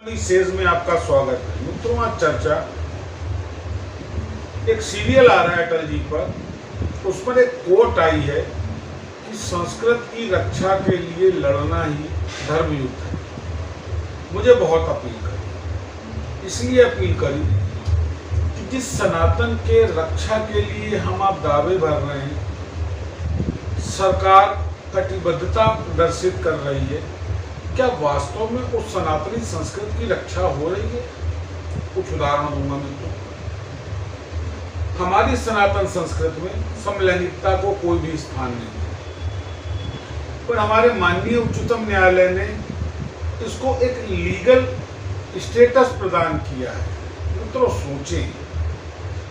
Says में आपका स्वागत है। मित्रों, आज चर्चा एक सीरियल आ रहा है अटल जी पर। उस पर एक कोट आई है कि संस्कृत की रक्षा के लिए लड़ना ही धर्म युद्ध है। मुझे बहुत अपील करी, इसलिए अपील करी कि जिस सनातन के रक्षा के लिए हम आप दावे भर रहे हैं, सरकार कटिबद्धता प्रदर्शित कर रही है, क्या वास्तव में उस सनातनी संस्कृति की रक्षा हो रही है? कुछ उदाहरण दूंगा मित्रों। हमारी सनातन संस्कृति में समलैंगिकता को कोई भी स्थान नहीं है, पर हमारे माननीय उच्चतम न्यायालय ने इसको एक लीगल स्टेटस प्रदान किया है। मित्रों सोचें,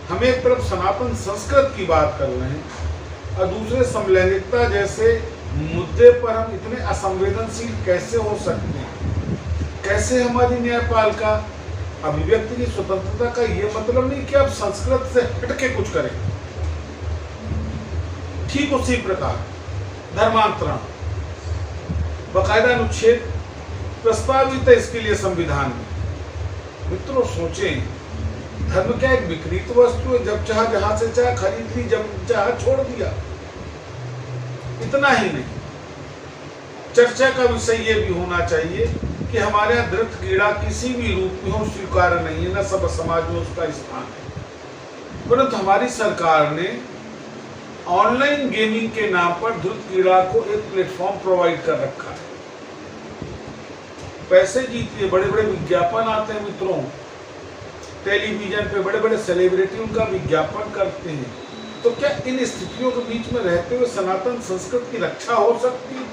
हम एक तरफ सनातन संस्कृति की बात कर रहे हैं और दूसरे समलैंगिकता जैसे मुद्दे पर हम इतने असंवेदनशील कैसे हो सकते हैं? कैसे हमारी न्यायपालिका अभिव्यक्ति की स्वतंत्रता का ये मतलब नहीं कि आप संस्कृत से हटके कुछ करें। ठीक उसी प्रकार धर्मांतरण बकायदा अनुच्छेद प्रस्तावित है इसके लिए संविधान में। मित्रों सोचें, धर्म क्या एक विकृत वस्तु है? जब चाह जहां से चाह खरीद ली, जब चाह छोड़ दिया। इतना ही नहीं, चर्चा का विषय ये भी होना चाहिए कि हमारे यहाँ धृत क्रीड़ा किसी भी रूप में हो स्वीकार नहीं है, न सब समाज में उसका स्थान है। परंतु हमारी सरकार ने ऑनलाइन गेमिंग के नाम पर धृत क्रीड़ा को एक प्लेटफॉर्म प्रोवाइड कर रखा है। पैसे जीतिए, बड़े बड़े विज्ञापन आते हैं मित्रों, टेलीविजन पे बड़े बड़े सेलिब्रिटी उनका विज्ञापन करते हैं। तो क्या इन स्थितियों के बीच में रहते हुए सनातन संस्कृति की रक्षा हो सकती है?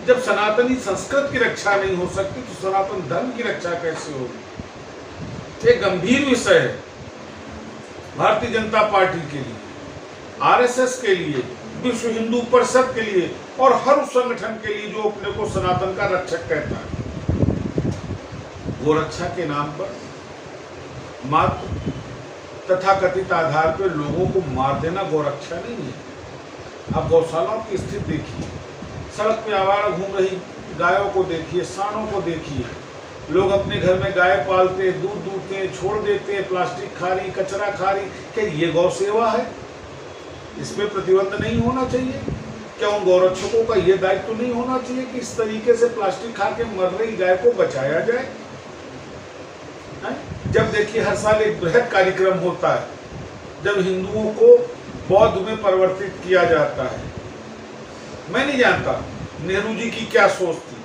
जब सनातनी संस्कृति की रक्षा नहीं हो सकती तो सनातन धर्म की रक्षा कैसे होगी? एक गंभीर विषय है भारतीय जनता पार्टी के लिए, आरएसएस के लिए, विश्व हिंदू परिषद के लिए और हर उस संगठन के लिए जो अपने को सनातन का रक्षक कहता है। वो रक्षा के नाम पर मात्र तथाकथित आधार पर लोगों को मार देना गौरक्षा नहीं है। आप गौशालाओं की स्थिति देखिए, सड़क पे आवारा घूम रही गायों को देखिए, सांडों को देखिए। लोग अपने घर में गाय पालते, दूध दूहते, छोड़ देते, प्लास्टिक खा रही, कचरा खा रही। क्या ये गौ सेवा है? इस पे प्रतिबंध नहीं होना चाहिए? क्या उन गौरक्षकों का ये दायित्व नहीं होना चाहिए कि इस तरीके से प्लास्टिक खा के मर रही गाय को बचाया जाए? जब देखिए हर साल एक बृहद कार्यक्रम होता है जब हिंदुओं को बौद्ध में परिवर्तित किया जाता है। मैं नहीं जानता नेहरू जी की क्या सोच थी,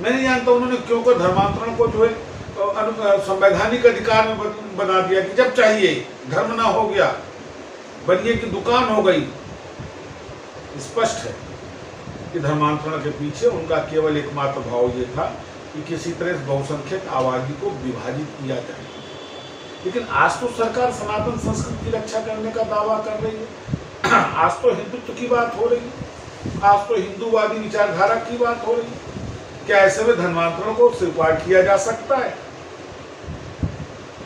मैं नहीं जानता उन्होंने क्यों कर धर्मांतरण को जो है संवैधानिक अधिकार में बना दिया कि जब चाहिए धर्म ना हो गया, बनिए की दुकान हो गई। स्पष्ट है कि धर्मांतरण के पीछे उनका केवल एकमात्र भाव ये था कि किसी तरह बहुसंख्यक आबादी को विभाजित किया जाए। लेकिन आज तो सरकार सनातन संस्कृति की रक्षा करने का दावा कर रही है। आज तो हिंदुत्व की बात हो रही है, आज तो हिंदूवादी विचारधारा की बात हो रही है। क्या ऐसे में धर्मांतरण को स्वीकार किया जा सकता है?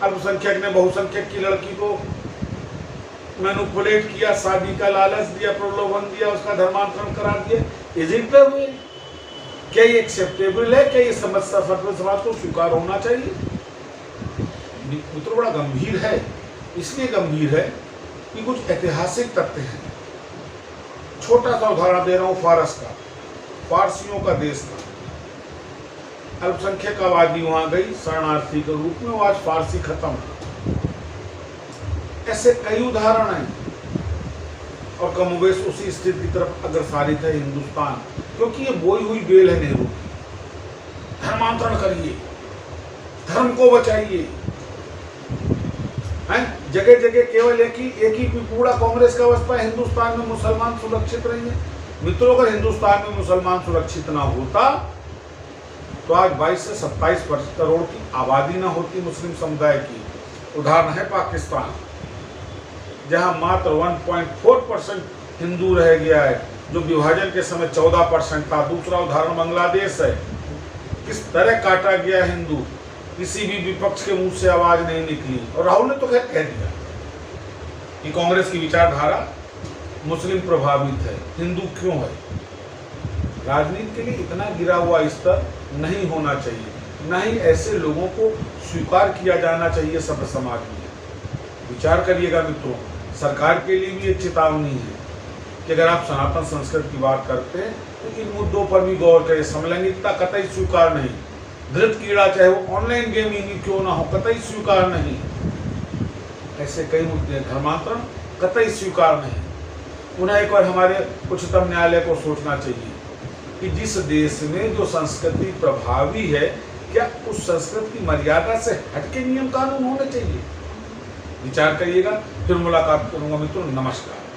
अल्पसंख्यक ने बहुसंख्यक की लड़की को मैनिपुलेट किया, शादी का लालच दिया, प्रलोभन दिया, उसका धर्मांतरण करा दिया। Is it the way? क्या ये एक्सेप्टेबल है? क्या ये समाज को स्वीकार होना चाहिए? मित्रों बड़ा गंभीर है। इसलिए गंभीर है कि कुछ ऐतिहासिक तथ्य हैं। छोटा सा उदाहरण दे रहा हूं फारस का, फारसियों का देश था। अल्पसंख्यक आबादी वहां गई शरणार्थी के रूप में, वो आज फारसी खत्म है। ऐसे कई उदाहरण हैं और कमोबेश उसी स्थिति की तरफ अग्रसारित है हिंदुस्तान, क्योंकि ये बोई हुई बेल है नेहरू। धर्मांतरण करिए, धर्म को बचाइए। जगह जगह केवल एक ही पूरा कांग्रेस का बसपा, हिंदुस्तान में मुसलमान सुरक्षित रहेंगे। मित्रों, अगर हिंदुस्तान में मुसलमान सुरक्षित ना होता तो आज 22 से 27 करोड़ की आबादी ना होती मुस्लिम समुदाय की। उदाहरण है पाकिस्तान, जहां मात्र 1.4% हिंदू रह गया है, जो विभाजन के समय 14% था। दूसरा उदाहरण बांग्लादेश है, किस तरह काटा गया हिंदू, किसी भी विपक्ष के मुंह से आवाज नहीं निकली। और राहुल ने तो खैर कह दिया कि कांग्रेस की विचारधारा मुस्लिम प्रभावित है, हिंदू क्यों है? राजनीति के लिए इतना गिरा हुआ स्तर नहीं होना चाहिए। न ही ऐसे लोगों को स्वीकार किया जाना चाहिए सभ्य समाज में। विचार करिएगा मित्रों, सरकार के लिए भी ये चेतावनी है कि अगर आप सनातन संस्कृति की बात करते हैं तो इन मुद्दों पर भी गौर करें। समलैंगिकता कतई स्वीकार नहीं, धृत कीड़ा चाहे वो ऑनलाइन गेमिंग ही क्यों ना हो, कतई स्वीकार नहीं। ऐसे कई मुद्दे हैं, धर्मांतरण कतई स्वीकार नहीं। उन्हें एक बार हमारे उच्चतम न्यायालय को सोचना चाहिए कि जिस देश में जो संस्कृति प्रभावी है, क्या उस संस्कृति की मर्यादा से हटके नियम कानून होने चाहिए। विचार करिएगा। फिर मुलाकात करूंगा मित्रों। नमस्कार।